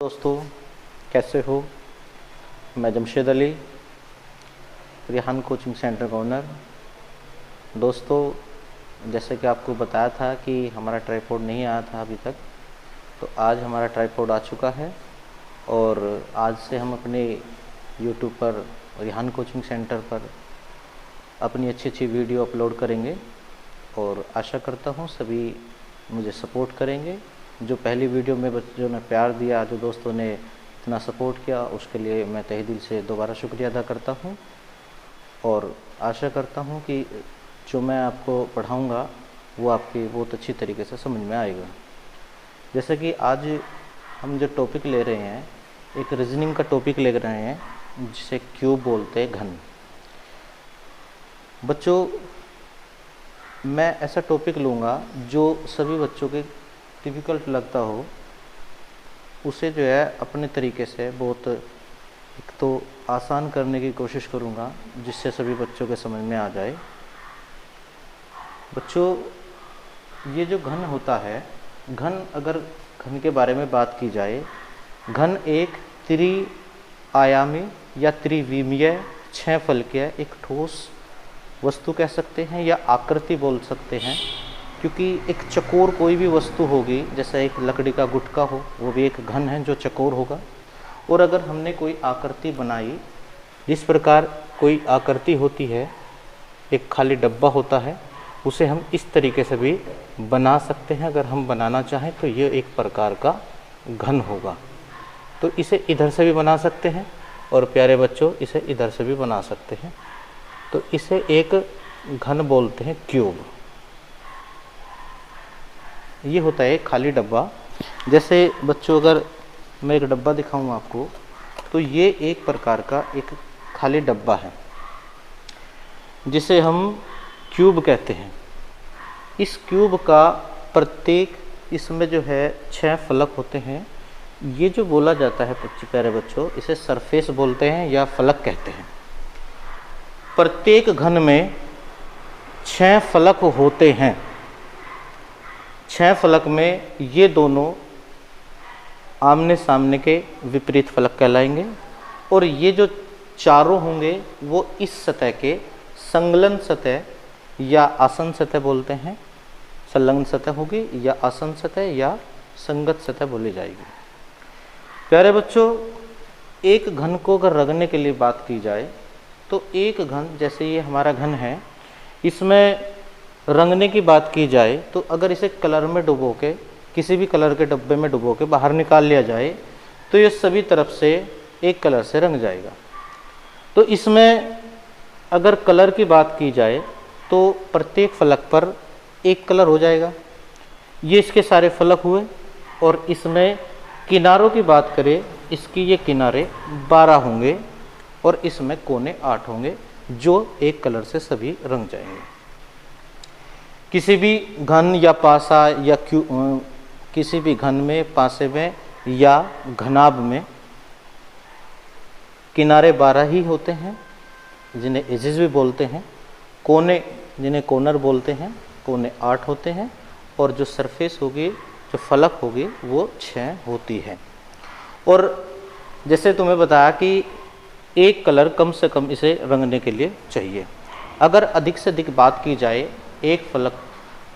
दोस्तों, कैसे हो। मैं जमशेद अली, रिहान कोचिंग सेंटर का ओनर। दोस्तों, जैसे कि आपको बताया था कि हमारा ट्राइपॉड नहीं आया था अभी तक, तो आज हमारा ट्राइपॉड आ चुका है और आज से हम अपने यूट्यूब पर, रिहान कोचिंग सेंटर पर अपनी अच्छी अच्छी वीडियो अपलोड करेंगे और आशा करता हूँ सभी मुझे सपोर्ट करेंगे। जो पहली वीडियो में बच्चों ने प्यार दिया, जो दोस्तों ने इतना सपोर्ट किया, उसके लिए मैं तहे दिल से दोबारा शुक्रिया अदा करता हूँ और आशा करता हूँ कि जो मैं आपको पढ़ाऊँगा वो आपकी बहुत अच्छी तरीके से समझ में आएगा। जैसे कि आज हम जो टॉपिक ले रहे हैं, एक रीजनिंग का टॉपिक ले रहे हैं जिसे क्यूब बोलते हैं, घन। बच्चों, मैं ऐसा टॉपिक लूँगा जो सभी बच्चों के डिफ़िकल्ट लगता हो, उसे जो है अपने तरीके से बहुत एक तो आसान करने की कोशिश करूँगा जिससे सभी बच्चों के समझ में आ जाए। बच्चों, ये जो घन होता है, अगर घन के बारे में बात की जाए, घन एक त्रिआयामी या त्रिविमीय 6 फलकीय एक ठोस वस्तु कह सकते हैं या आकृति बोल सकते हैं, क्योंकि एक चकोर कोई भी वस्तु होगी, जैसा एक लकड़ी का गुटका हो, वो भी एक घन है जो चकोर होगा। और अगर हमने कोई आकृति बनाई, जिस प्रकार कोई आकृति होती है, एक खाली डब्बा होता है, उसे हम इस तरीके से भी बना सकते हैं। अगर हम बनाना चाहें तो ये एक प्रकार का घन होगा। तो इसे इधर से भी बना सकते हैं और प्यारे बच्चों, इसे इधर से भी बना सकते हैं। तो इसे एक घन बोलते हैं, क्यूब। ये होता है खाली डब्बा। जैसे बच्चों, अगर मैं एक डब्बा दिखाऊं आपको, तो ये एक प्रकार का एक खाली डब्बा है जिसे हम क्यूब कहते हैं। इस क्यूब का प्रत्येक, इसमें जो है 6 फलक होते हैं। ये जो बोला जाता है प्यारे बच्चों, इसे सरफेस बोलते हैं या फलक कहते हैं। प्रत्येक घन में 6 फलक होते हैं। 6 फलक में ये दोनों आमने सामने के विपरीत फलक कहलाएंगे और ये जो चारों होंगे वो इस सतह के संलग्न सतह या आसन सतह बोलते हैं। संलग्न सतह होगी या आसन सतह या संगत सतह बोली जाएगी। प्यारे बच्चों, एक घन को अगर रंगने के लिए बात की जाए तो एक घन, जैसे ये हमारा घन है, इसमें रंगने की बात की जाए तो अगर इसे कलर में डुबो के, किसी भी कलर के डब्बे में डुबो के बाहर निकाल लिया जाए तो ये सभी तरफ से एक कलर से रंग जाएगा। तो इसमें अगर कलर की बात की जाए तो प्रत्येक फलक पर एक कलर हो जाएगा। ये इसके सारे फलक हुए। और इसमें किनारों की बात करें, इसकी ये किनारे 12 होंगे और इसमें कोने 8 होंगे जो एक कलर से सभी रंग जाएंगे। किसी भी घन या पासा या किसी भी घन में, पासे में या घनाभ में किनारे 12 ही होते हैं, जिन्हें एजेस भी बोलते हैं। कोने, जिन्हें कॉर्नर बोलते हैं, कोने 8 होते हैं और जो सरफेस होगी, जो फलक होगी, वो 6 होती है। और जैसे तुम्हें बताया कि एक कलर कम से कम इसे रंगने के लिए चाहिए। अगर अधिक से अधिक बात की जाए, एक फलक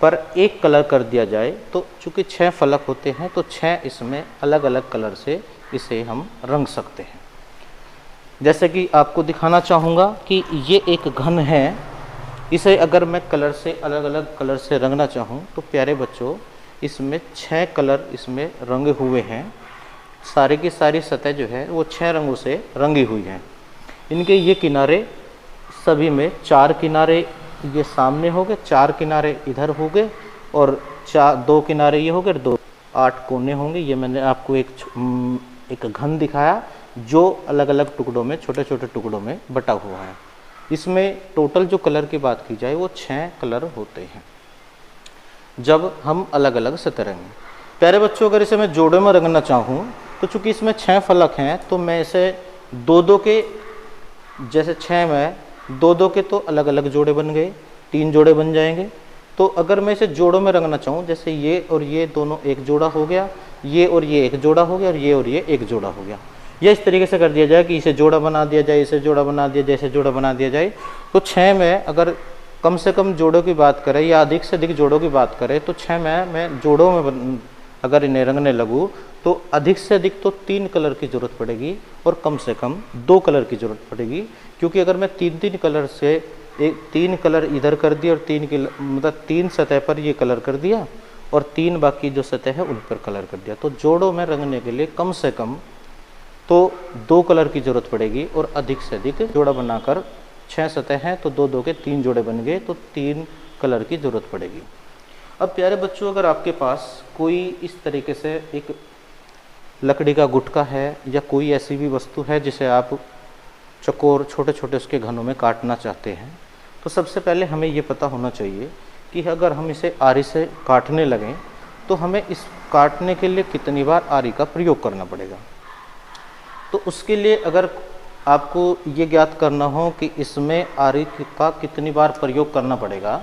पर एक कलर कर दिया जाए तो चूँकि 6 फलक होते हैं तो 6 इसमें अलग अलग कलर से इसे हम रंग सकते हैं। जैसे कि आपको दिखाना चाहूँगा कि ये एक घन है, इसे अगर मैं कलर से, अलग अलग कलर से रंगना चाहूँ तो प्यारे बच्चों, इसमें 6 कलर इसमें रंगे हुए हैं। सारे की सारी सतह जो है वो 6 रंगों से रंगी हुई है। इनके ये किनारे सभी में 4 किनारे ये सामने हो गए, 4 किनारे इधर हो गए और 2 किनारे ये हो गए, 2 8 कोने होंगे। ये मैंने आपको एक घन दिखाया जो अलग अलग टुकड़ों में, छोटे छोटे टुकड़ों में बटा हुआ है। इसमें टोटल जो कलर की बात की जाए वो 6 कलर होते हैं जब हम अलग अलग सतह रंगें। प्यारे बच्चों, अगर इसे मैं जोड़े में रंगना चाहूँ तो चूँकि इसमें 6 फलक हैं तो मैं इसे 2-2 के, जैसे 6 में 2-2 के तो अलग अलग जोड़े बन गए, 3 जोड़े बन जाएंगे। तो अगर मैं इसे जोड़ों में रंगना चाहूँ, जैसे ये और ये दोनों एक जोड़ा हो गया, ये और ये एक जोड़ा हो गया और ये एक जोड़ा हो गया। या इस तरीके से कर दिया जाए कि इसे जोड़ा बना दिया जाए, इसे जोड़ा बना दिया जाए, इसे जोड़ा बना दिया जाए। तो 6 में अगर कम से कम जोड़ों की बात करें या अधिक से अधिक जोड़ों की बात करें तो 6 में मैं जोड़ों में अगर इन्हें रंगने लगूँ तो अधिक से अधिक तो 3 कलर की ज़रूरत पड़ेगी और कम से कम 2 कलर की ज़रूरत पड़ेगी। क्योंकि अगर मैं 3 कलर से 3 कलर इधर कर दिया और 3 सतह पर ये कलर कर दिया और 3 बाकी जो सतह है उन पर कलर कर दिया, तो जोड़ों में रंगने के लिए कम से कम तो 2 कलर की ज़रूरत पड़ेगी और अधिक से अधिक जोड़ा बनाकर 6 सतह हैं तो 2 के 3 जोड़े बन गए तो 3 कलर की ज़रूरत पड़ेगी। अब प्यारे बच्चों, अगर आपके पास कोई इस तरीके से एक लकड़ी का गुटका है या कोई ऐसी भी वस्तु है जिसे आप चकोर छोटे छोटे उसके घनों में काटना चाहते हैं, तो सबसे पहले हमें ये पता होना चाहिए कि अगर हम इसे आरी से काटने लगें तो हमें इस काटने के लिए कितनी बार आरी का प्रयोग करना पड़ेगा। तो उसके लिए अगर आपको ये ज्ञात करना हो कि इसमें आरी का कितनी बार प्रयोग करना पड़ेगा,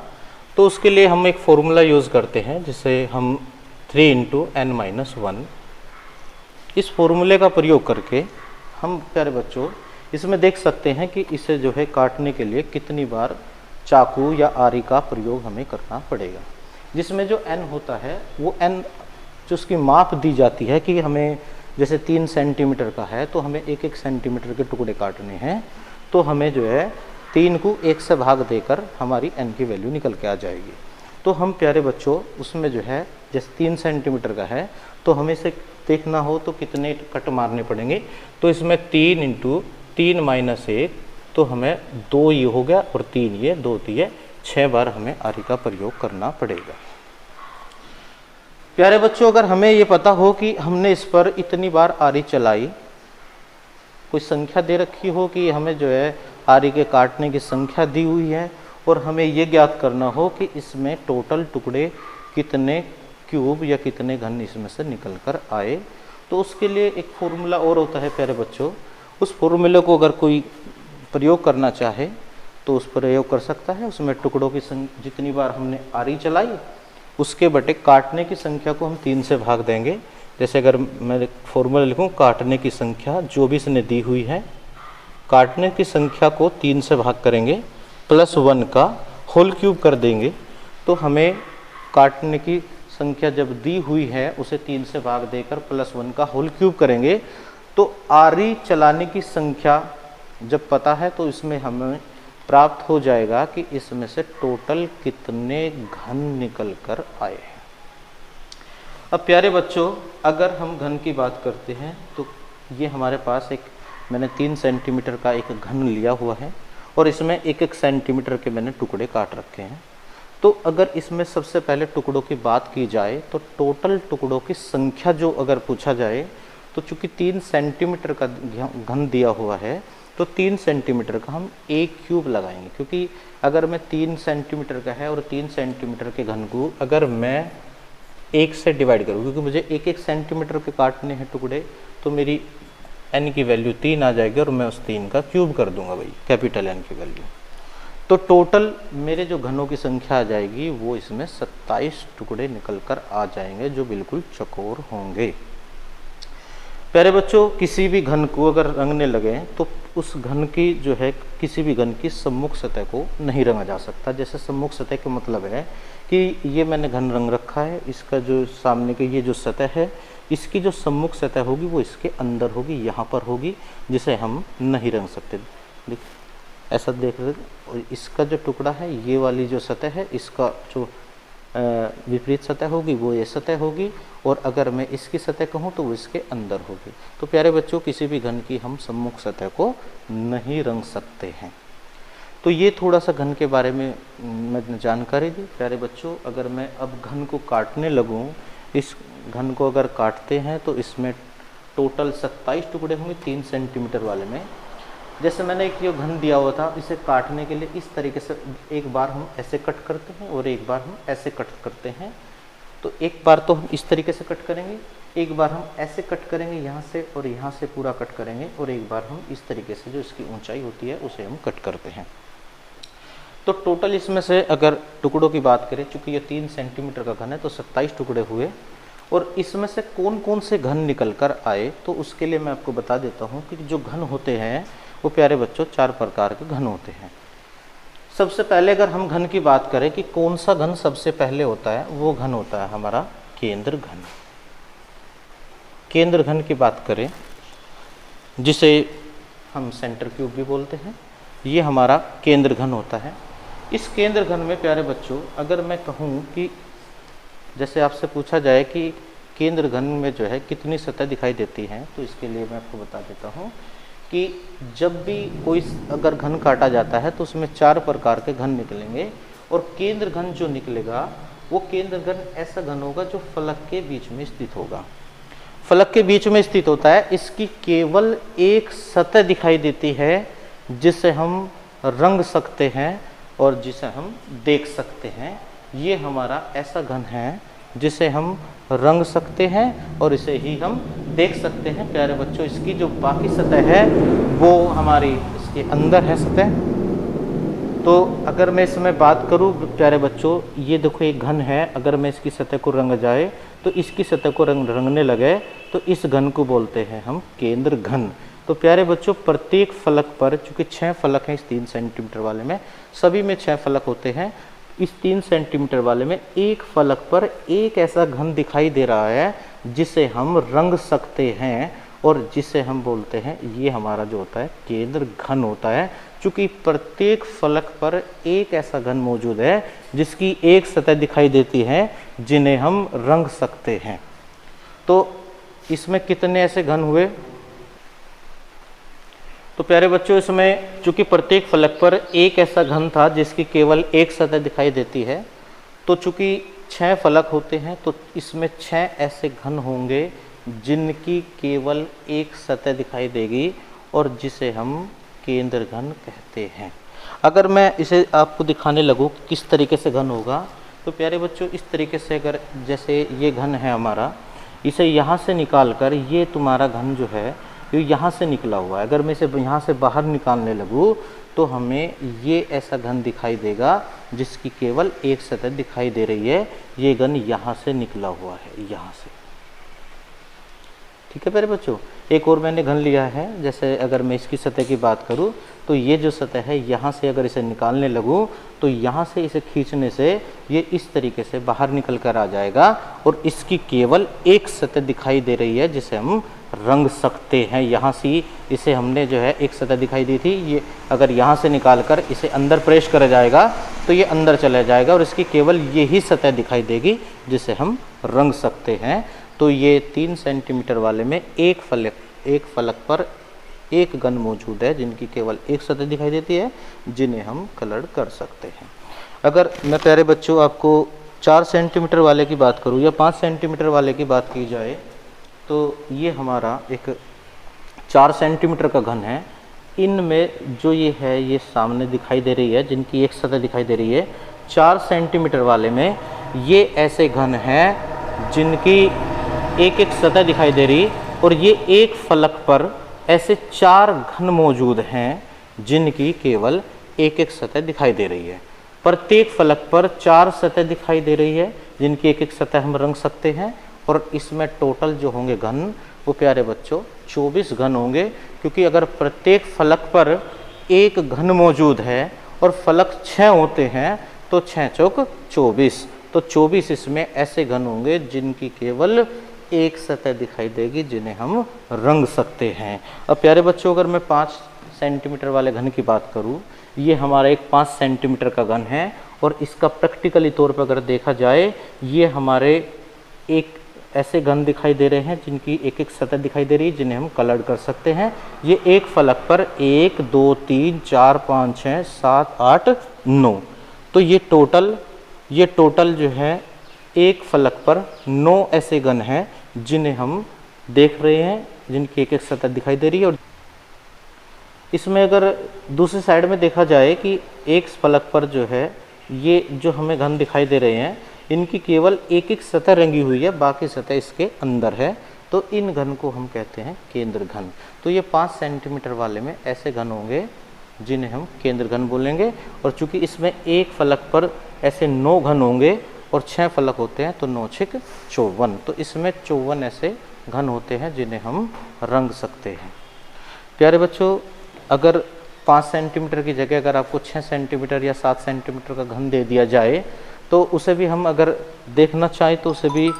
तो उसके लिए हम एक फॉर्मूला यूज़ करते हैं जिसे हम 3 × n-1, इस फॉर्मूले का प्रयोग करके हम प्यारे बच्चों इसमें देख सकते हैं कि इसे जो है काटने के लिए कितनी बार चाकू या आरी का प्रयोग हमें करना पड़ेगा। जिसमें जो n होता है वो n जो उसकी माप दी जाती है कि हमें जैसे 3 सेंटीमीटर का है तो हमें 1-1 सेंटीमीटर के टुकड़े काटने हैं, तो हमें जो है 3 को 1 से भाग देकर हमारी n की वैल्यू निकल के आ जाएगी। तो हम प्यारे बच्चों उसमें जो है जैसे 3 सेंटीमीटर का है तो हमें इसे देखना हो तो कितने कट मारने पड़ेंगे, तो इसमें 3 × 3 - 1 तो हमें 2 ये हो गया और 3 ये 2 ये 6 बार हमें आरी का प्रयोग करना पड़ेगा। प्यारे बच्चों, अगर हमें ये पता हो कि हमने इस पर इतनी बार आरी चलाई, कोई संख्या दे रखी हो कि हमें जो है आरी के काटने की संख्या दी हुई है और हमें ये ज्ञात करना हो कि इसमें टोटल टुकड़े कितने क्यूब या कितने घन इसमें से निकल कर आए, तो उसके लिए एक फॉर्मूला और होता है प्यारे बच्चों। उस फॉर्मूले को अगर कोई प्रयोग करना चाहे तो उस पर प्रयोग कर सकता है। उसमें टुकड़ों की जितनी बार हमने आरी चलाई उसके बटे काटने की संख्या को हम 3 से भाग देंगे। जैसे अगर मैं फॉर्मूला लिखूं, काटने की संख्या जो भी इसने दी हुई है, काटने की संख्या को 3 से भाग करेंगे +1 का होल क्यूब कर देंगे, तो हमें काटने की संख्या जब दी हुई है उसे 3 से भाग देकर +1 का होल क्यूब करेंगे तो आरी चलाने की संख्या जब पता है तो इसमें हमें प्राप्त हो जाएगा कि इसमें से टोटल कितने घन निकल कर आए हैं। अब प्यारे बच्चों, अगर हम घन की बात करते हैं तो ये हमारे पास एक मैंने 3 सेंटीमीटर का एक घन लिया हुआ है और इसमें 1-1 सेंटीमीटर के मैंने टुकड़े काट रखे हैं। तो अगर इसमें सबसे पहले टुकड़ों की बात की जाए तो टोटल टुकड़ों की संख्या जो अगर पूछा जाए तो चूँकि 3 सेंटीमीटर का घन दिया हुआ है तो 3 सेंटीमीटर का हम 1 क्यूब लगाएंगे, क्योंकि अगर मैं 3 सेंटीमीटर का है और 3 सेंटीमीटर के घन को अगर मैं 1 से डिवाइड करूँ, क्योंकि मुझे 1-1 सेंटीमीटर के काटने हैं टुकड़े, तो मेरी n की वैल्यू 3 आ जाएगी और मैं उस 3 का क्यूब कर दूंगा भाई, कैपिटल N की वैल्यू। तो टोटल मेरे जो घनों की संख्या आ जाएगी वो इसमें 27 टुकड़े निकल कर आ जाएंगे जो बिल्कुल चकोर होंगे। प्यारे बच्चों, किसी भी घन को अगर रंगने लगे तो उस घन की जो है किसी भी घन की सम्मुख सतह को नहीं रंगा जा सकता। जैसे सम्मुख सतह का मतलब है कि ये मैंने घन रंग रखा है, इसका जो सामने की ये जो सतह है इसकी जो सम्मुख सतह होगी वो इसके अंदर होगी, यहाँ पर होगी, जिसे हम नहीं रंग सकते। देख ऐसा देख रहे, और इसका जो टुकड़ा है ये वाली जो सतह है इसका जो विपरीत सतह होगी वो ये सतह होगी, और अगर मैं इसकी सतह कहूँ तो वो इसके अंदर होगी। तो प्यारे बच्चों, किसी भी घन की हम सम्मुख सतह को नहीं रंग सकते हैं। तो ये थोड़ा सा घन के बारे में मैंने जानकारी दी। प्यारे बच्चों, अगर मैं अब घन को काटने लगूँ, इस घन को अगर काटते हैं तो इसमें टोटल 27 टुकड़े होंगे 3 सेंटीमीटर वाले में। जैसे मैंने एक ये घन दिया हुआ था, इसे काटने के लिए इस तरीके से एक बार हम ऐसे कट करते हैं और एक बार हम ऐसे कट करते हैं। तो एक बार तो हम इस तरीके से कट करेंगे, एक बार हम ऐसे कट करेंगे यहाँ से और यहाँ से पूरा कट करेंगे, और एक बार हम इस तरीके से जो इसकी ऊंचाई होती है उसे हम कट करते हैं। तो टोटल इसमें से अगर टुकड़ों की बात करें, चूँकि ये 3 सेंटीमीटर का घन है तो 27 टुकड़े हुए, और इसमें से कौन कौन से घन निकल कर आए, तो उसके लिए मैं आपको बता देता हूँ कि जो घन होते हैं वो प्यारे बच्चों 4 प्रकार के घन होते हैं। सबसे पहले अगर हम घन की बात करें कि कौन सा घन सबसे पहले होता है, वो घन होता है हमारा केंद्र घन। केंद्र घन की बात करें, जिसे हम सेंटर क्यूब भी बोलते हैं, ये हमारा केंद्र घन होता है। इस केंद्र घन में प्यारे बच्चों अगर मैं कहूँ कि जैसे आपसे पूछा जाए कि केंद्र घन में जो है कितनी सतह दिखाई देती हैं, तो इसके लिए मैं आपको बता देता हूँ कि जब भी कोई अगर घन काटा जाता है तो उसमें 4 प्रकार के घन निकलेंगे, और केंद्र घन जो निकलेगा वो केंद्र घन ऐसा घन होगा जो फलक के बीच में स्थित होगा। फलक के बीच में स्थित होता है, इसकी केवल एक सतह दिखाई देती है जिसे हम रंग सकते हैं और जिसे हम देख सकते हैं। ये हमारा ऐसा घन है जिसे हम रंग सकते हैं और इसे ही हम देख सकते हैं। प्यारे बच्चों इसकी जो बाकी सतह है वो हमारी इसके अंदर है सतह। तो अगर मैं इसमें बात करूं प्यारे बच्चों, ये देखो एक घन है, अगर मैं इसकी सतह को रंग जाए तो इसकी सतह को रंगने लगे तो इस घन को बोलते हैं हम केंद्र घन। तो प्यारे बच्चों प्रत्येक फलक पर, चूंकि 6 फलक हैं इस 3 सेंटीमीटर वाले में, सभी में 6 फलक होते हैं, इस 3 सेंटीमीटर वाले में एक फलक पर एक ऐसा घन दिखाई दे रहा है जिसे हम रंग सकते हैं और जिसे हम बोलते हैं, ये हमारा जो होता है केंद्र घन होता है। चूंकि प्रत्येक फलक पर एक ऐसा घन मौजूद है जिसकी एक सतह दिखाई देती है जिन्हें हम रंग सकते हैं। तो इसमें कितने ऐसे घन हुए? तो प्यारे बच्चों इसमें चूंकि प्रत्येक फलक पर एक ऐसा घन था जिसकी केवल एक सतह दिखाई देती है, तो चूंकि 6 फलक होते हैं तो इसमें 6 ऐसे घन होंगे जिनकी केवल एक सतह दिखाई देगी और जिसे हम केंद्र घन कहते हैं। अगर मैं इसे आपको दिखाने लगूँ किस तरीके से घन होगा, तो प्यारे बच्चों इस तरीके से, अगर जैसे ये घन है हमारा, इसे यहाँ से निकाल कर, ये तुम्हारा घन जो है ये यहाँ से निकला हुआ है, अगर मैं इसे यहाँ से बाहर निकालने लगूँ तो हमें ये ऐसा घन दिखाई देगा जिसकी केवल एक सतह दिखाई दे रही है। ये घन यहाँ से निकला हुआ है, यहाँ से। ठीक है प्यारे बच्चों, एक और मैंने घन लिया है, जैसे अगर मैं इसकी सतह की बात करूँ तो ये जो सतह है यहाँ से अगर इसे निकालने लगूँ तो यहाँ से इसे खींचने से ये इस तरीके से बाहर निकल कर आ जाएगा और इसकी केवल एक सतह दिखाई दे रही है जिसे हम रंग सकते हैं। यहाँ से इसे हमने जो है एक सतह दिखाई दी थी, ये अगर यहाँ से निकाल कर इसे अंदर प्रेस करा जाएगा तो ये अंदर चला जाएगा और इसकी केवल यही सतह दिखाई देगी जिसे हम रंग सकते हैं। तो ये 3 सेंटीमीटर वाले में एक फलक पर एक घन मौजूद है जिनकी केवल एक सतह दिखाई देती है, जिन्हें हम कलर कर सकते हैं। अगर मैं प्यारे बच्चों आपको 4 सेंटीमीटर वाले की बात करूँ या 5 सेंटीमीटर वाले की बात की जाए, तो ये हमारा एक 4 सेंटीमीटर का घन है। इनमें जो ये है ये सामने दिखाई दे रही है जिनकी एक सतह दिखाई दे रही है। 4 सेंटीमीटर वाले में ये ऐसे घन हैं जिनकी एक एक सतह दिखाई दे रही, और ये एक फलक पर ऐसे 4 घन मौजूद हैं जिनकी केवल एक एक सतह दिखाई दे रही है। प्रत्येक फलक पर 4 सतह दिखाई दे रही है जिनकी एक एक सतह हम रंग सकते हैं, और इसमें टोटल जो होंगे घन वो प्यारे बच्चों 24 घन होंगे, क्योंकि अगर प्रत्येक फलक पर एक घन मौजूद है और फलक 6 होते हैं तो 6 चौक 24, तो 24 इसमें ऐसे घन होंगे जिनकी केवल एक सतह दिखाई देगी जिन्हें हम रंग सकते हैं। अब प्यारे बच्चों अगर मैं 5 सेंटीमीटर वाले घन की बात करूं, ये हमारा एक 5 सेंटीमीटर का घन है और इसका प्रैक्टिकली तौर पर अगर देखा जाए, ये हमारे एक ऐसे घन दिखाई दे रहे हैं जिनकी एक एक सतह दिखाई दे रही है जिन्हें हम कलर कर सकते हैं। ये एक फलक पर 1 2 3 4 5 6 7 8 9, तो ये टोटल जो है एक फलक पर 9 ऐसे घन हैं जिन्हें हम देख रहे हैं, जिनकी एक एक सतह दिखाई दे रही है। और इसमें अगर दूसरी साइड में देखा जाए कि एक फलक पर जो है ये जो हमें घन दिखाई दे रहे हैं, इनकी केवल एक एक सतह रंगी हुई है, बाकी सतह इसके अंदर है, तो इन घन को हम कहते हैं केंद्र घन। तो ये 5 सेंटीमीटर वाले में ऐसे घन होंगे जिन्हें हम केंद्र घन बोलेंगे। और चूंकि इसमें एक फलक पर ऐसे 9 घन होंगे और 6 फलक होते हैं तो 9 6 54। तो इसमें 54 ऐसे घन होते हैं जिन्हें हम रंग सकते हैं। प्यारे बच्चों, अगर 5 सेंटीमीटर की जगह अगर आपको 6 सेंटीमीटर या 7 सेंटीमीटर का घन दे दिया जाए तो उसे भी हम अगर देखना चाहें तो उसे भी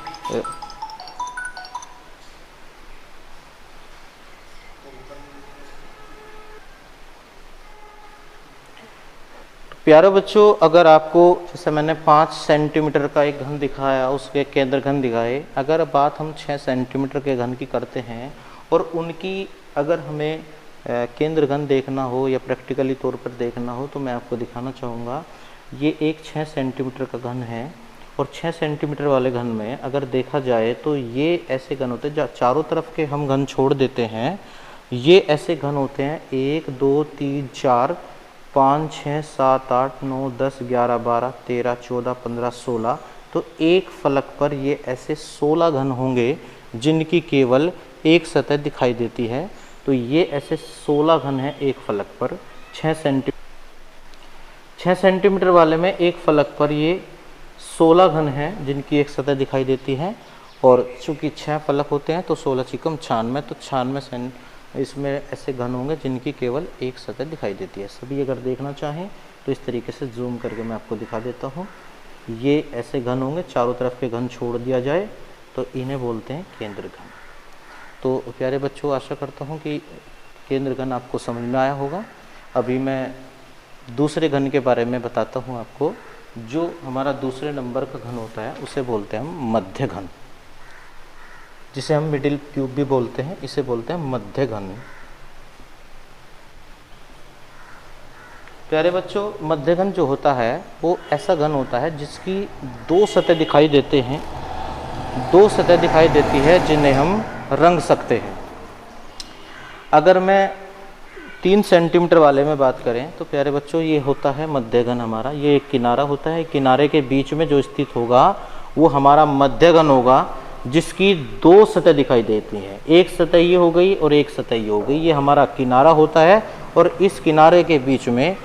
प्यारे बच्चों, अगर आपको जैसे मैंने 5 सेंटीमीटर का एक घन दिखाया, उसके केंद्र घन दिखाए, अगर बात हम 6 सेंटीमीटर के घन की करते हैं और उनकी अगर हमें केंद्र घन देखना हो या प्रैक्टिकली तौर पर देखना हो तो मैं आपको दिखाना चाहूँगा। ये एक 6 सेंटीमीटर का घन है और 6 सेंटीमीटर वाले घन में अगर देखा जाए तो ये ऐसे घन होते हैं, चारों तरफ के हम घन छोड़ देते हैं, ये ऐसे घन होते हैं 1 2 3 4 5 6 7 8 9 10 11 12 13 14 15 16। तो एक फलक पर ये ऐसे 16 घन होंगे जिनकी केवल एक सतह दिखाई देती है। तो ये ऐसे 16 घन है एक फलक पर। 6 सेंटीमीटर वाले में एक फलक पर ये 16 घन है जिनकी एक सतह दिखाई देती है। और चूंकि 6 फलक होते हैं तो 16 चिकम 96, तो 96 इसमें ऐसे घन होंगे जिनकी केवल एक सतह दिखाई देती है। सभी अगर देखना चाहें तो इस तरीके से जूम करके मैं आपको दिखा देता हूँ। ये ऐसे घन होंगे, चारों तरफ के घन छोड़ दिया जाए तो इन्हें बोलते हैं केंद्र घन। तो प्यारे बच्चों, आशा करता हूँ कि केंद्र घन आपको समझ में आया होगा। अभी मैं दूसरे घन के बारे में बताता हूँ आपको। जो हमारा दूसरे नंबर का घन होता है उसे बोलते हैं हम मध्य घन, जिसे हम मिडिल क्यूब भी बोलते हैं, इसे बोलते हैं मध्य घन। प्यारे बच्चों, मध्य घन जो होता है वो ऐसा घन होता है जिसकी 2 सतह दिखाई देते हैं, 2 सतह दिखाई देती है जिन्हें हम रंग सकते हैं। अगर मैं 3 सेंटीमीटर वाले में बात करें तो प्यारे बच्चों ये होता है मध्य घन हमारा। ये एक किनारा होता है, किनारे के बीच में जो स्थित होगा वो हमारा मध्य घन होगा जिसकी 2 सतह दिखाई देती हैं। एक सतह ये हो गई और एक सतह ये हो गई। ये हमारा किनारा होता है और इस किनारे के बीच में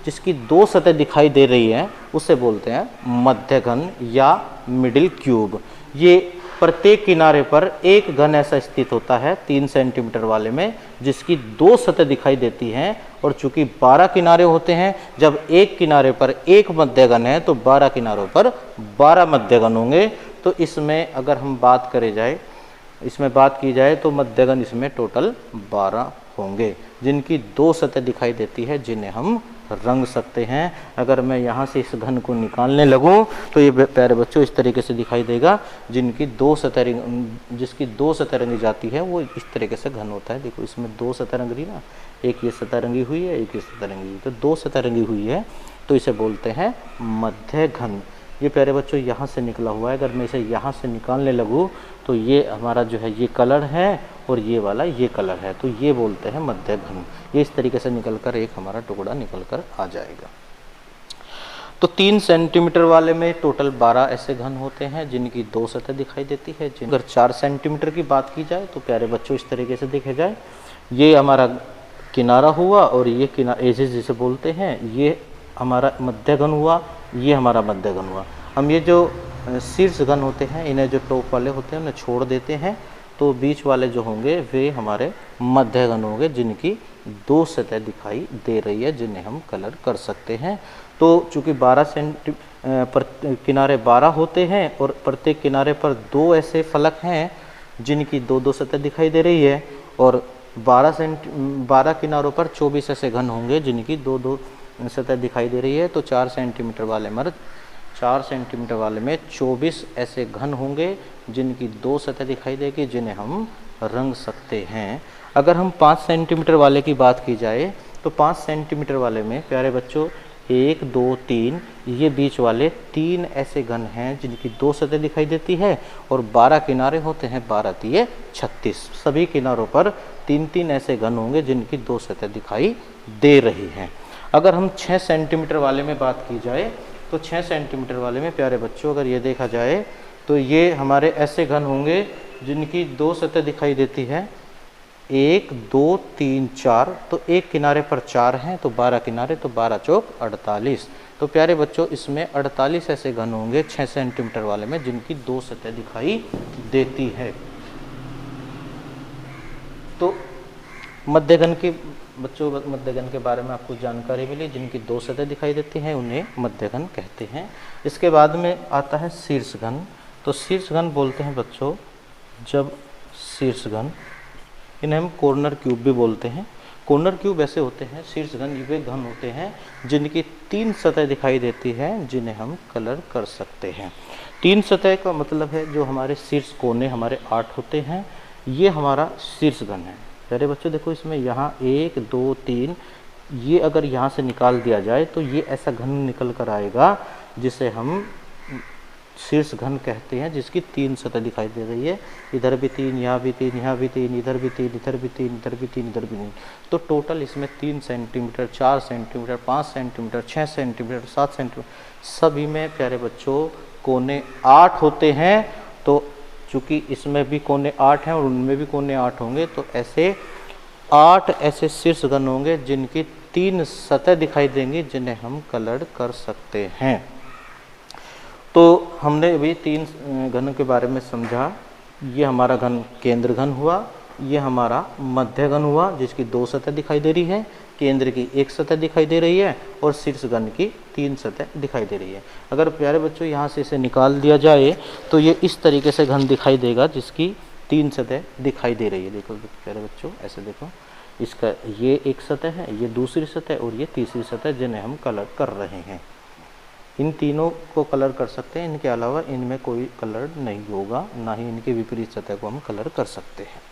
जिसकी 2 सतह दिखाई दे रही है उसे बोलते हैं मध्य घन या मिडिल क्यूब। ये प्रत्येक किनारे पर एक घन ऐसा स्थित होता है 3 सेंटीमीटर वाले में जिसकी 2 सतह दिखाई देती हैं। और चूंकि 12 किनारे होते हैं, जब एक किनारे पर एक मध्य घन है तो 12 किनारों पर 12 मध्य घन होंगे। तो इसमें अगर हम बात की जाए तो मध्य घन इसमें टोटल 12 होंगे जिनकी 2 सतह दिखाई देती है जिन्हें हम रंग सकते हैं। अगर मैं यहाँ से इस घन को निकालने लगूँ तो ये प्यारे बच्चों इस तरीके से दिखाई देगा, जिसकी 2 सतह रंगी जाती है वो इस तरीके से घन होता है। देखो इसमें 2 सतह रंग रही ना, एक ये सतह रंगी हुई है, एक ये सतह रंगी हुई है, तो 2 सतह रंगी हुई है तो इसे बोलते हैं मध्य घन। ये प्यारे बच्चों यहाँ से निकला हुआ है, अगर मैं इसे यहाँ से निकालने लगूँ तो ये हमारा जो है ये कलर है और ये वाला ये कलर है, तो ये बोलते हैं मध्य घन। ये इस तरीके से निकलकर एक हमारा टुकड़ा निकलकर आ जाएगा। तो 3 सेंटीमीटर वाले में टोटल 12 ऐसे घन होते हैं जिनकी 2 सतह दिखाई देती है। अगर 4 सेंटीमीटर की बात की जाए तो प्यारे बच्चों इस तरीके से देखे जाए, ये हमारा किनारा हुआ और ये किनारा एजेस जिसे बोलते हैं, ये हमारा मध्य घन हुआ, ये हमारा मध्य घन हुआ। हम ये जो शीर्ष घन होते हैं इन्हें जो टॉप वाले होते हैं उन्हें छोड़ देते हैं, तो बीच वाले जो होंगे वे हमारे मध्य घन होंगे जिनकी 2 सतह दिखाई दे रही है जिन्हें हम कलर कर सकते हैं। तो चूंकि 12 किनारे 12 होते हैं और प्रत्येक किनारे पर 2 ऐसे फलक हैं जिनकी 2 सतह दिखाई दे रही है और 12 किनारों पर 24 ऐसे घन होंगे जिनकी 2 सतह दिखाई दे रही है। तो 4 सेंटीमीटर वाले में 24 ऐसे घन होंगे जिनकी 2 सतह दिखाई देगी जिन्हें हम रंग सकते हैं। अगर हम 5 सेंटीमीटर वाले की बात की जाए तो 5 सेंटीमीटर वाले में प्यारे बच्चों 1 2 3 ये बीच वाले 3 ऐसे घन हैं जिनकी 2 सतह दिखाई देती है और 12 किनारे होते हैं, 12 3 36। सभी किनारों पर 3 ऐसे घन होंगे जिनकी 2 सतह दिखाई दे रही हैं। अगर हम 6 सेंटीमीटर वाले में बात की जाए तो 6 सेंटीमीटर वाले में प्यारे बच्चों अगर ये देखा जाए तो ये हमारे ऐसे घन होंगे जिनकी 2 सतह दिखाई देती है, 1 2 3 4। तो एक किनारे पर 4 हैं तो 12 किनारे, तो 12 चौक 48। तो प्यारे बच्चों इसमें 48 ऐसे घन होंगे 6 सेंटीमीटर वाले में, जिनकी 2 सतह दिखाई देती है। तो मध्यघन के बच्चों, मध्यघन के बारे में आपको जानकारी मिली, जिनकी 2 सतह दिखाई देती हैं उन्हें मध्यघन कहते हैं। इसके बाद में आता है शीर्षघन। तो शीर्षघन बोलते हैं बच्चों जब शीर्षघन, इन्हें हम कॉर्नर क्यूब भी बोलते हैं। कॉर्नर क्यूब ऐसे होते हैं, शीर्षघन वे घन होते हैं जिनकी 3 सतह दिखाई देती है, जिन्हें हम कलर कर सकते हैं। 3 सतह का मतलब है जो हमारे शीर्ष कोने हमारे 8 होते हैं, ये हमारा शीर्षघन है। प्यारे बच्चों देखो इसमें यहाँ 1 2 3, ये अगर यहाँ से निकाल दिया जाए तो ये ऐसा घन निकल कर आएगा जिसे हम शीर्ष घन कहते हैं, जिसकी 3 सतह दिखाई दे रही है। इधर भी 3, यहाँ भी 3, यहाँ भी 3, इधर भी 3, इधर भी 3, इधर भी 3, इधर भी 3। तो टोटल इसमें 3 centimetre, 4 centimetre, 5 centimetre, 6 centimetre, 7 centimetre, सभी में प्यारे बच्चों कोने 8 होते हैं। तो चूँकि इसमें भी कोने 8 हैं और उनमें भी कोने 8 होंगे, तो ऐसे 8 ऐसे शीर्ष घन होंगे जिनकी 3 सतह दिखाई देंगी, जिन्हें हम कलर कर सकते हैं। तो हमने अभी 3 घनों के बारे में समझा। ये हमारा घन केंद्र घन हुआ, ये हमारा मध्य घन हुआ जिसकी 2 सतह दिखाई दे रही है, केंद्र की 1 सतह दिखाई दे रही है और शीर्ष घन की 3 सतह दिखाई दे रही है। अगर प्यारे बच्चों यहाँ से इसे निकाल दिया जाए तो ये इस तरीके से घन दिखाई देगा जिसकी 3 सतह दिखाई दे रही है। देखो प्यारे बच्चों ऐसे देखो, इसका ये 1 सतह है, ये दूसरी सतह और ये तीसरी सतह, जिन्हें हम कलर कर रहे हैं। इन तीनों को कलर कर सकते हैं, इनके अलावा इनमें कोई कलर नहीं होगा, ना ही इनके विपरीत सतह को हम कलर कर सकते हैं।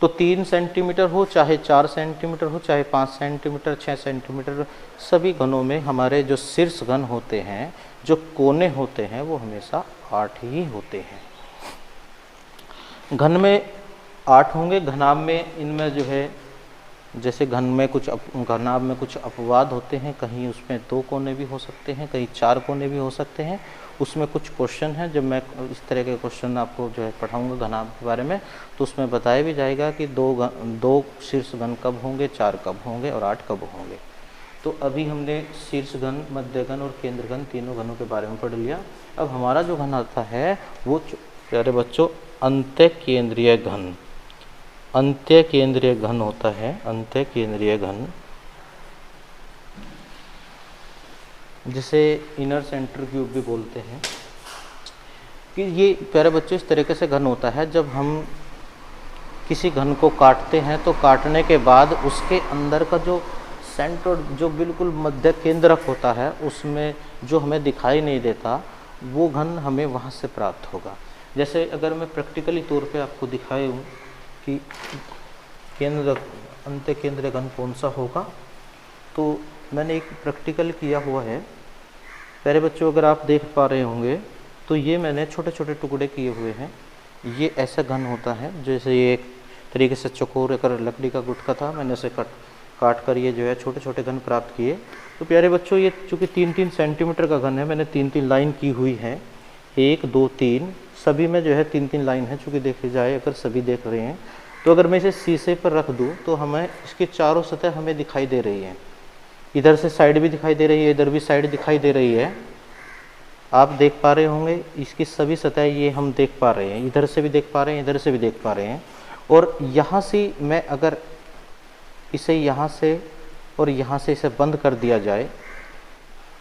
तो 3 सेंटीमीटर हो, चाहे 4 सेंटीमीटर हो, चाहे 5 सेंटीमीटर, 6 सेंटीमीटर, सभी घनों में हमारे जो शीर्ष घन होते हैं, जो कोने होते हैं, वो हमेशा 8 ही होते हैं। घन में 8 होंगे। घनाभ में इनमें जो है जैसे घन में कुछ घनाभ में कुछ अपवाद होते हैं, कहीं उसमें 2 कोने भी हो सकते हैं, कहीं 4 कोने भी हो सकते हैं। उसमें कुछ क्वेश्चन हैं, जब मैं इस तरह के क्वेश्चन आपको जो है पढ़ाऊंगा घनाभ के बारे में, तो उसमें बताया भी जाएगा कि 2 शीर्ष घन कब होंगे, 4 कब होंगे और 8 कब होंगे। तो अभी हमने शीर्ष घन, मध्य घन और केंद्र घन तीनों घनों के बारे में पढ़ लिया। अब हमारा जो घन आता है वो प्यारे बच्चों अंत्य केंद्रीय घन, अंत्य केंद्रीय घन होता है। अंत्य केंद्रीय घन जिसे इनर सेंटर क्यूब भी बोलते हैं, कि ये प्यारे बच्चों इस तरीके से घन होता है, जब हम किसी घन को काटते हैं तो काटने के बाद उसके अंदर का जो सेंटर, जो बिल्कुल मध्य केंद्रक होता है, उसमें जो हमें दिखाई नहीं देता, वो घन हमें वहाँ से प्राप्त होगा। जैसे अगर मैं प्रैक्टिकली तौर पे आपको दिखाऊं कि केंद्र अंत्य केंद्रीय घन कौन सा होगा, तो मैंने एक प्रैक्टिकल किया हुआ है। प्यारे बच्चों अगर आप देख पा रहे होंगे तो ये मैंने छोटे छोटे टुकड़े किए हुए हैं। ये ऐसा घन होता है, जैसे ये एक तरीके से चौकोर अगर लकड़ी का गुटका था, मैंने उसे काट कर ये जो है छोटे छोटे घन प्राप्त किए। तो प्यारे बच्चों ये चूँकि 3-3 सेंटीमीटर का घन है, मैंने 3-3 लाइन की हुई है, 1 2 3, सभी में जो है 3-3 लाइन है। चूँकि देखी जाए अगर सभी देख रहे हैं, तो अगर मैं इसे शीशे पर रख दूं तो हमें इसकी चारों सतह हमें दिखाई दे रही है। इधर से साइड भी दिखाई दे रही है, इधर भी साइड दिखाई दे रही है। आप देख पा रहे होंगे इसकी सभी सतह ये हम देख पा रहे हैं, इधर से भी देख पा रहे हैं, इधर से भी देख पा रहे हैं। और यहाँ से मैं अगर इसे यहाँ से और यहाँ से इसे बंद कर दिया जाए,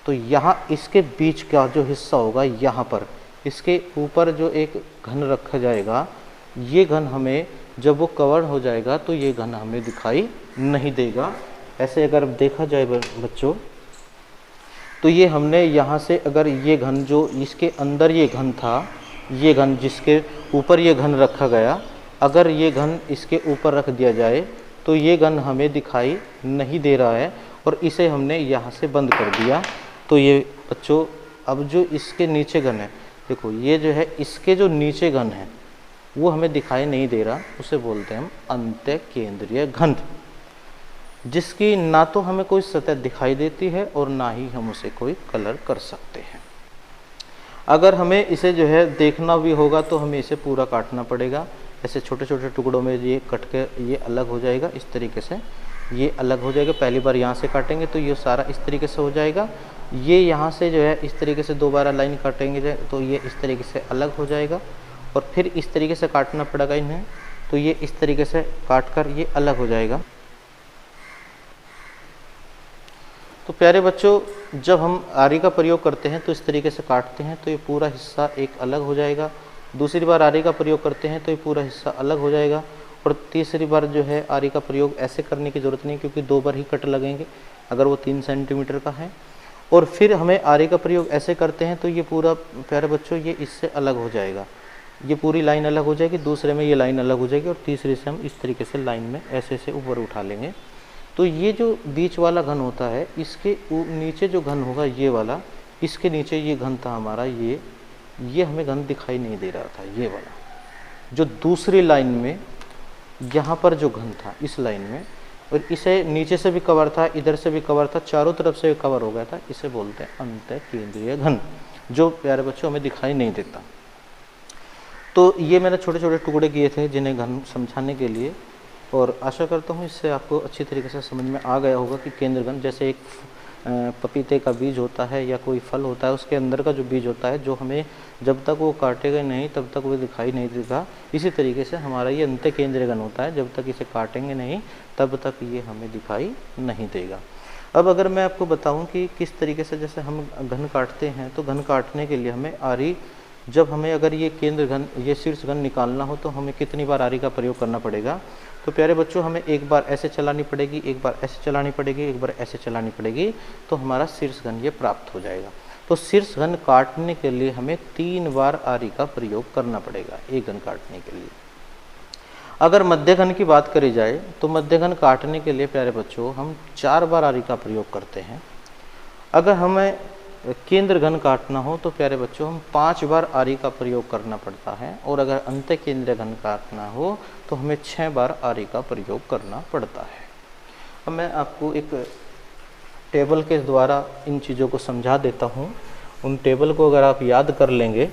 तो यहाँ इसके बीच का जो हिस्सा होगा, यहाँ पर इसके ऊपर जो एक घन रखा जाएगा, ये घन हमें जब वो कवर हो जाएगा तो ये घन हमें दिखाई नहीं देगा। ऐसे अगर देखा जाए बच्चों, तो ये हमने यहाँ से अगर ये घन जो इसके अंदर ये घन था, ये घन जिसके ऊपर ये घन रखा गया, अगर ये घन इसके ऊपर रख दिया जाए तो ये घन हमें दिखाई नहीं दे रहा है, और इसे हमने यहाँ से बंद कर दिया। तो ये बच्चों अब जो इसके नीचे घन है, देखो ये जो है इसके जो नीचे घन है वो हमें दिखाई नहीं दे रहा, उसे बोलते हैं हम अंत्य केंद्रीय घन, जिसकी ना तो हमें कोई सतह दिखाई देती है और ना ही हम उसे कोई कलर कर सकते हैं। अगर हमें इसे जो है देखना भी होगा तो हमें इसे पूरा काटना पड़ेगा। ऐसे छोटे छोटे टुकड़ों में ये कट के ये अलग हो जाएगा इस तरीके से। ये अलग हो जाएगा। पहली बार यहाँ से काटेंगे तो ये सारा इस तरीके से हो जाएगा। ये यहाँ से जो है इस तरीके से दोबारा लाइन काटेंगे तो ये इस तरीके से अलग हो जाएगा, और फिर इस तरीके से काटना पड़ेगा इन्हें, तो ये इस तरीके से काट कर ये अलग हो जाएगा। तो प्यारे बच्चों, जब हम आरी का प्रयोग करते हैं तो इस तरीके से काटते हैं तो ये पूरा हिस्सा एक अलग हो जाएगा। दूसरी बार आरी का प्रयोग करते हैं तो ये पूरा हिस्सा अलग हो जाएगा, और तीसरी बार जो है आरी का प्रयोग ऐसे करने की ज़रूरत नहीं, क्योंकि 2 बार ही कट लगेंगे अगर वो 3 सेंटीमीटर का है। और फिर हमें आरी का प्रयोग ऐसे करते हैं तो ये पूरा प्यारे बच्चों ये इससे अलग हो जाएगा, ये पूरी लाइन अलग हो जाएगी, दूसरे में ये लाइन अलग हो जाएगी, और तीसरे से हम इस तरीके से लाइन में ऐसे से ऊपर उठा लेंगे। तो ये जो बीच वाला घन होता है, इसके नीचे जो घन होगा ये वाला, इसके नीचे ये घन था हमारा, ये हमें घन दिखाई नहीं दे रहा था। ये वाला जो दूसरी लाइन में यहाँ पर जो घन था इस लाइन में, और इसे नीचे से भी कवर था, इधर से भी कवर था, चारों तरफ से कवर हो गया था, इसे बोलते हैं अंतः केंद्रीय घन, जो प्यारे बच्चों हमें दिखाई नहीं देता। तो ये मैंने छोटे छोटे टुकड़े किए थे जिन्हें घन समझाने के लिए, और आशा करता हूँ इससे आपको अच्छी तरीके से समझ में आ गया होगा कि केंद्र घन जैसे एक पपीते का बीज होता है या कोई फल होता है, उसके अंदर का जो बीज होता है, जो हमें जब तक वो काटेगा नहीं तब तक वो दिखाई नहीं देगा, इसी तरीके से हमारा ये अंतः केंद्रीय घन होता है, जब तक इसे काटेंगे नहीं तब तक ये हमें दिखाई नहीं देगा। अब अगर मैं आपको बताऊं कि किस तरीके से जैसे हम घन काटते हैं, तो घन काटने के लिए हमें आरी, जब हमें अगर ये केंद्र घन, ये शीर्ष घन निकालना हो तो हमें कितनी बार आरी का प्रयोग करना पड़ेगा। तो प्यारे बच्चों, हमें एक बार ऐसे चलानी पड़ेगी, एक बार ऐसे चलानी पड़ेगी, एक बार ऐसे चलानी पड़ेगी, तो हमारा शीर्ष घन ये प्राप्त हो जाएगा। तो शीर्ष घन काटने के लिए हमें 3 बार आरी का प्रयोग करना पड़ेगा एक घन काटने के लिए। अगर मध्य घन की बात करी जाए तो मध्य घन काटने के लिए प्यारे बच्चों हम 4 बार आरी का प्रयोग करते हैं। अगर हमें केंद्र घन काटना हो तो प्यारे बच्चों हम 5 बार आरी का प्रयोग करना पड़ता है, और अगर अंतः केंद्रीय घन काटना हो तो हमें 6 बार आरी का प्रयोग करना पड़ता है। अब मैं आपको एक टेबल के द्वारा इन चीज़ों को समझा देता हूँ। उन टेबल को अगर आप याद कर लेंगे,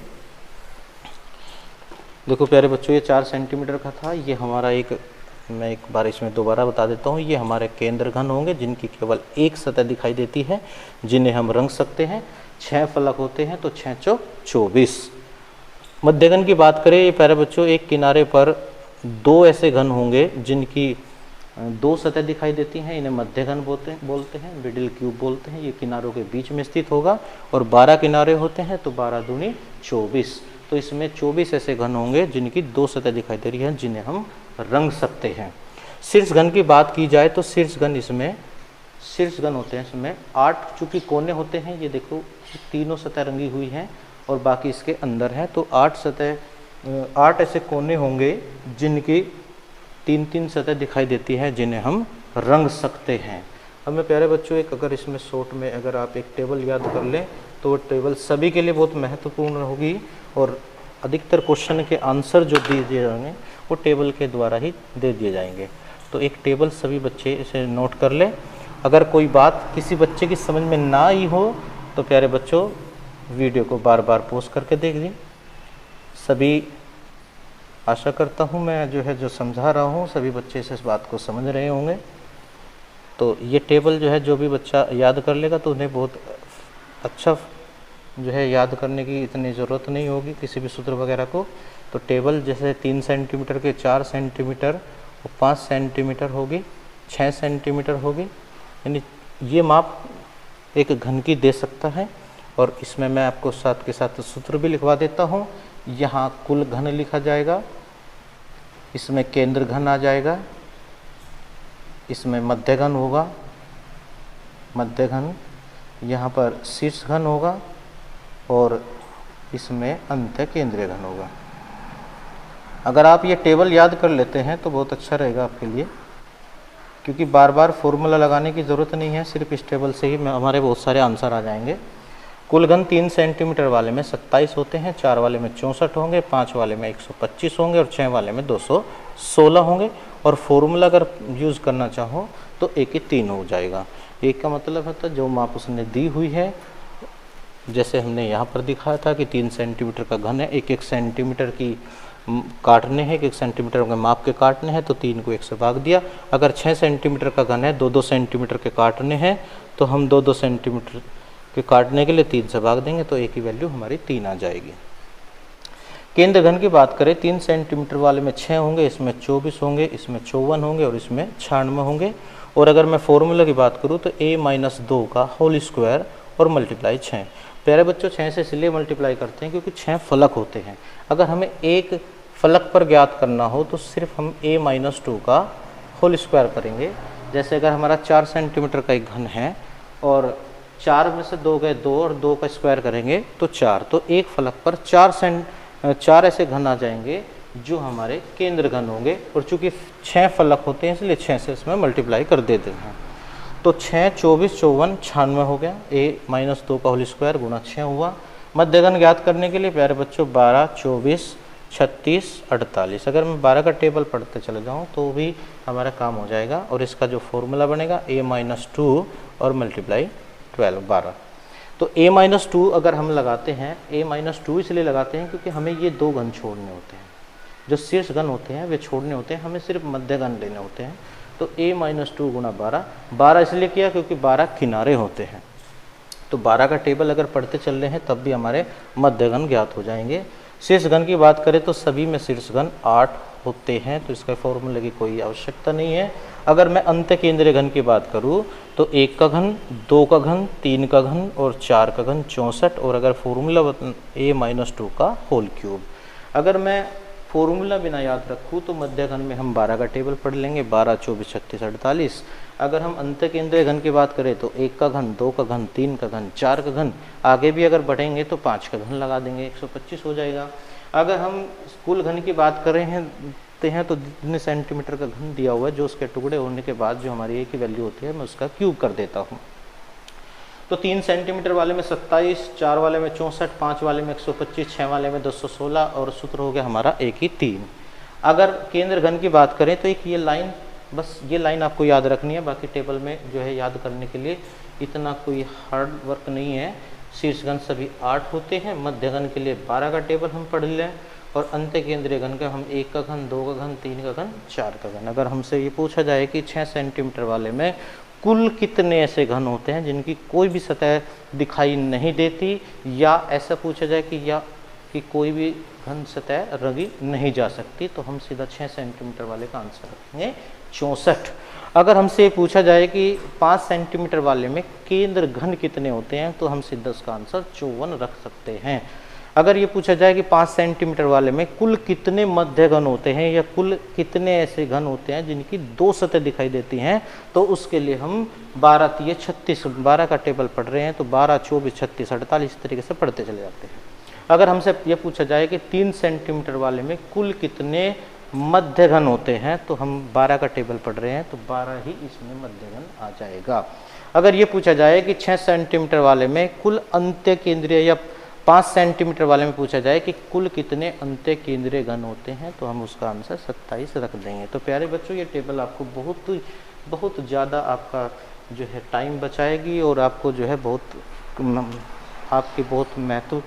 देखो प्यारे बच्चों, ये 4 सेंटीमीटर का था, ये हमारा मैं एक बार इसमें दोबारा बता देता हूँ, ये हमारे केंद्र घन होंगे जिनकी केवल एक सतह दिखाई देती है, जिन्हें हम रंग सकते हैं। 6 फलक होते हैं, तो 6 चौक 24। मध्य घन की बात करें, ये प्यारे बच्चों, एक किनारे पर 2 ऐसे घन होंगे जिनकी 2 सतह दिखाई देती हैं, इन्हें मध्य घन बोलते हैं, मिडिल क्यूब बोलते हैं। ये किनारों के बीच में स्थित होगा, और 12 किनारे होते हैं, तो 12 दूनी 24। तो इसमें 24 ऐसे घन होंगे जिनकी 2 सतह दिखाई दे रही है, जिन्हें हम रंग सकते हैं। शीर्ष घन की बात की जाए तो शीर्ष घन होते हैं, इसमें 8 चूंकि कोने होते हैं, ये देखो तीनों सतह रंगी हुई हैं और बाकी इसके अंदर है, तो 8 ऐसे कोने होंगे जिनकी 3-3 सतह दिखाई देती है, जिन्हें हम रंग सकते हैं। अब मैं प्यारे बच्चों एक अगर इसमें शॉर्ट में अगर आप एक टेबल याद कर लें तो वो टेबल सभी के लिए बहुत महत्वपूर्ण होगी, और अधिकतर क्वेश्चन के आंसर जो दिए जाएंगे वो टेबल के द्वारा ही दे दिए जाएंगे। तो एक टेबल सभी बच्चे इसे नोट कर लें। अगर कोई बात किसी बच्चे की समझ में ना आई हो तो प्यारे बच्चों वीडियो को बार बार पॉज करके देख लें। सभी आशा करता हूँ मैं जो समझा रहा हूँ सभी बच्चे इस बात को समझ रहे होंगे। तो ये टेबल जो भी बच्चा याद कर लेगा तो उन्हें बहुत अच्छा याद करने की इतनी ज़रूरत नहीं होगी किसी भी सूत्र वगैरह को। तो टेबल जैसे 3 सेंटीमीटर के 4 सेंटीमीटर और 5 सेंटीमीटर होगी, 6 सेंटीमीटर होगी, यानी ये माप एक घन की दे सकता है। और इसमें मैं आपको साथ के साथ सूत्र भी लिखवा देता हूँ। यहाँ कुल घन लिखा जाएगा, इसमें केंद्र घन आ जाएगा, इसमें मध्य घन होगा, मध्य घन, यहाँ पर शीर्ष घन होगा, और इसमें अंतः केंद्रीय घन होगा। अगर आप ये टेबल याद कर लेते हैं तो बहुत अच्छा रहेगा आपके लिए, क्योंकि बार बार फॉर्मूला लगाने की ज़रूरत नहीं है, सिर्फ इस टेबल से ही हमारे बहुत सारे आंसर आ जाएंगे। कुल घन 3 सेंटीमीटर वाले में 27 होते हैं, 4 वाले में 64 होंगे, 5 वाले में 125 होंगे और 6 वाले में 216 होंगे। और फॉर्मूला अगर यूज़ करना चाहो तो 1 की 3 हो जाएगा। एक का मतलब होता है जो माप उसने दी हुई है, जैसे हमने यहाँ पर दिखाया था कि 3 सेंटीमीटर का घन है, 1-1 सेंटीमीटर की काटने हैं, 1 सेंटीमीटर के माप के काटने हैं तो 3 को 1 से भाग दिया। अगर 6 सेंटीमीटर का घन है, 2-2 सेंटीमीटर के काटने हैं तो हम 2-2 सेंटीमीटर के काटने के लिए 3 से भाग देंगे तो A की वैल्यू हमारी 3 आ जाएगी। केंद्र घन की बात करें, 3 सेंटीमीटर वाले में 6 होंगे, इसमें 24 होंगे, इसमें 54 होंगे और इसमें 96 होंगे। और अगर मैं फॉर्मूला की बात करूँ तो A-2 का होल स्क्वायर और मल्टीप्लाई 6। प्यारे बच्चों 6 से इसलिए मल्टीप्लाई करते हैं क्योंकि 6 फलक होते हैं। अगर हमें एक फलक पर ज्ञात करना हो तो सिर्फ हम A-2 का होल स्क्वायर करेंगे। जैसे अगर हमारा 4 सेंटीमीटर का एक घन है और 4 में से 2 गए 2 और 2 का स्क्वायर करेंगे तो 4, तो एक फलक पर 4 ऐसे घन आ जाएंगे जो हमारे केंद्र घन होंगे। और चूंकि 6 फलक होते हैं इसलिए 6 से इसमें मल्टीप्लाई कर देते हैं। तो 6, 24, 54, 96 हो गया। A-2 का होल स्क्वायर गुणा 6 हुआ। मध्य घन ज्ञात करने के लिए प्यारे बच्चों 12, 24, 36, 48, अगर मैं 12 का टेबल पढ़ते चले जाऊँ तो भी हमारा काम हो जाएगा। और इसका जो फॉर्मूला बनेगा A-2 और मल्टीप्लाई 12। तो A-2 अगर हम लगाते हैं, A-2 इसलिए लगाते हैं क्योंकि हमें ये 2 घन छोड़ने होते हैं। जो शीर्ष घन होते हैं वे छोड़ने होते हैं, हमें सिर्फ मध्य घन लेने होते हैं। तो A-2 गुणा 12 इसलिए किया क्योंकि 12 किनारे होते हैं। तो 12 का टेबल अगर पढ़ते चल रहे हैं तब भी हमारे मध्य घन ज्ञात हो जाएंगे। शीर्ष घन की बात करें तो सभी में शीर्ष घन 8 होते हैं, तो इसका फॉर्मूले की कोई आवश्यकता नहीं है। अगर मैं अंत्य केंद्रीय घन की बात करूं तो 1 का घन, 2 का घन, 3 का घन और 4 का घन 64। और अगर फॉर्मूला A-2 का होल क्यूब, अगर मैं फॉर्मूला बिना याद रखूँ तो मध्य घन में हम 12 का टेबल पढ़ लेंगे, 12, 24, 36, 48। अगर हम अंत्य केंद्रीय घन की बात करें तो 1 का घन, 2 का घन, 3 का घन, 4 का घन, आगे भी अगर बढ़ेंगे तो 5 का घन लगा देंगे, 125 हो जाएगा। अगर हम कुल घन की बात कर रहे हैं तो जितने सेंटीमीटर का घन दिया हुआ है, जो उसके टुकड़े होने के बाद जो हमारी A की वैल्यू होती है मैं उसका क्यूब कर देता हूँ। तो 3 सेंटीमीटर वाले में 27, 4 वाले में 64, 5 वाले में 125, 6 वाले में 216 और सूत्र हो गया हमारा A की 3। अगर केंद्र घन की बात करें तो एक ये लाइन, बस ये लाइन आपको याद रखनी है, बाकी टेबल में जो है याद करने के लिए इतना कोई हार्ड वर्क नहीं है। शीर्ष घन सभी 8 होते हैं, मध्य घन के लिए 12 का टेबल हम पढ़ लें और अंत्य केंद्रीय घन का हम 1 का घन, 2 का घन, 3 का घन, 4 का घन। अगर हमसे ये पूछा जाए कि 6 सेंटीमीटर वाले में कुल कितने ऐसे घन होते हैं जिनकी कोई भी सतह दिखाई नहीं देती, या ऐसा पूछा जाए कि कोई भी घन सतह रंगी नहीं जा सकती, तो हम सीधा 6 सेंटीमीटर वाले का आंसर रखेंगे 64। अगर हमसे पूछा जाए कि 5 सेंटीमीटर वाले में केंद्र घन कितने होते हैं तो हम सीधा उसका आंसर 54 रख सकते हैं। अगर ये पूछा जाए कि 5 सेंटीमीटर वाले में कुल कितने मध्य घन होते हैं या कुल कितने ऐसे घन होते हैं जिनकी 2 सतह दिखाई देती हैं, तो उसके लिए हम 12, 3, 36, 12 का टेबल पढ़ रहे हैं तो 12, 24, 36, 48 इस तरीके से पढ़ते चले जाते हैं। अगर हमसे ये पूछा जाए कि 3 सेंटीमीटर वाले में कुल कितने मध्य घन होते हैं तो हम 12 का टेबल पढ़ रहे हैं तो 12 ही इसमें मध्य घन आ जाएगा। अगर ये पूछा जाए कि 6 सेंटीमीटर वाले में कुल अंत्य केंद्रीय, या 5 सेंटीमीटर वाले में पूछा जाए कि कुल कितने अंत्य केंद्रीय घन होते हैं तो हम उसका आंसर 27 रख देंगे। तो प्यारे बच्चों ये टेबल आपको बहुत ज़्यादा आपका जो है टाइम बचाएगी और आपको जो है आपकी बहुत महत्व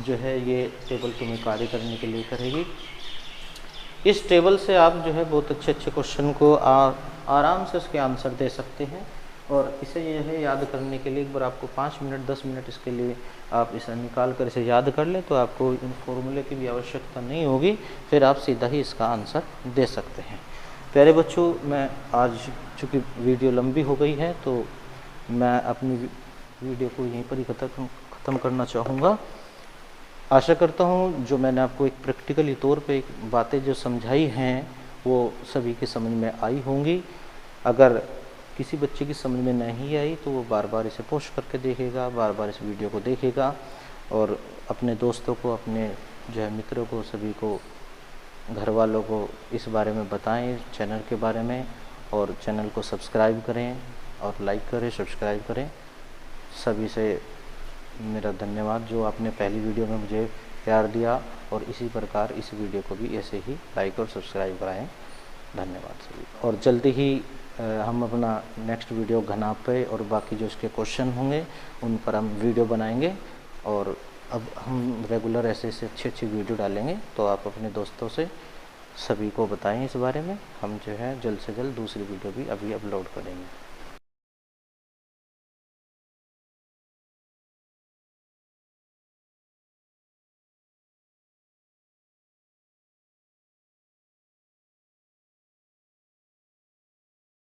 जो है ये टेबल तुम्हें कार्य करने के लिए करेगी। इस टेबल से आप जो है बहुत अच्छे क्वेश्चन को आराम से उसके आंसर दे सकते हैं। और इसे ये है याद करने के लिए एक बार आपको 5 मिनट 10 मिनट इसके लिए आप इसे निकाल कर इसे याद कर लें तो आपको इन फॉर्मूले की भी आवश्यकता नहीं होगी, फिर आप सीधा ही इसका आंसर दे सकते हैं। प्यारे बच्चों, मैं आज चूँकि वीडियो लंबी हो गई है तो मैं अपनी वीडियो को यहीं पर ही ख़त्म करना चाहूँगा। आशा करता हूँ जो मैंने आपको एक प्रैक्टिकली तौर पे बातें जो समझाई हैं वो सभी के समझ में आई होंगी। अगर किसी बच्चे की समझ में नहीं आई तो वो बार बार इसे पोस्ट करके देखेगा, बार बार इस वीडियो को देखेगा और अपने दोस्तों को, अपने जो है मित्रों को, सभी को, घर वालों को इस बारे में बताएं, चैनल के बारे में, और चैनल को सब्सक्राइब करें और लाइक करें, सब्सक्राइब करें। सभी से मेरा धन्यवाद जो आपने पहली वीडियो में मुझे प्यार दिया, और इसी प्रकार इस वीडियो को भी ऐसे ही लाइक और सब्सक्राइब कराएं। धन्यवाद सभी। और जल्दी ही हम अपना नेक्स्ट वीडियो घनाभ पे और बाकी जो इसके क्वेश्चन होंगे उन पर हम वीडियो बनाएंगे और अब हम रेगुलर ऐसे ऐसे अच्छी अच्छी वीडियो डालेंगे, तो आप अपने दोस्तों से सभी को बताएं इस बारे में। हम जो है जल्द से जल्द दूसरी वीडियो भी अभी अपलोड करेंगे।